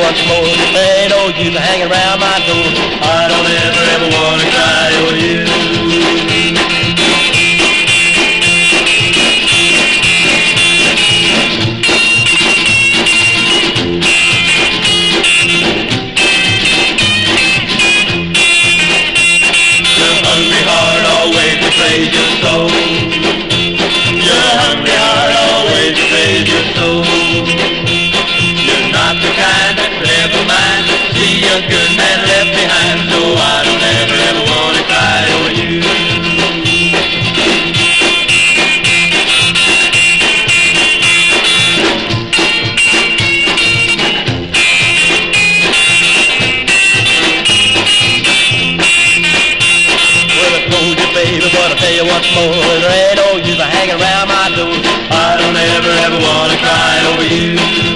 once more, there ain't no use hanging around my door. I don't ever wanna cry over you. Your hungry heart always betrays your soul. Your hungry heart always betrays your soul. You're not the kind that could ever mind to see a good man left behind. So I don't ever wanna cry over you. Well, I told you, baby, but I'll tell you once more, there ain't no use hanging around my door. I don't ever wanna cry over you.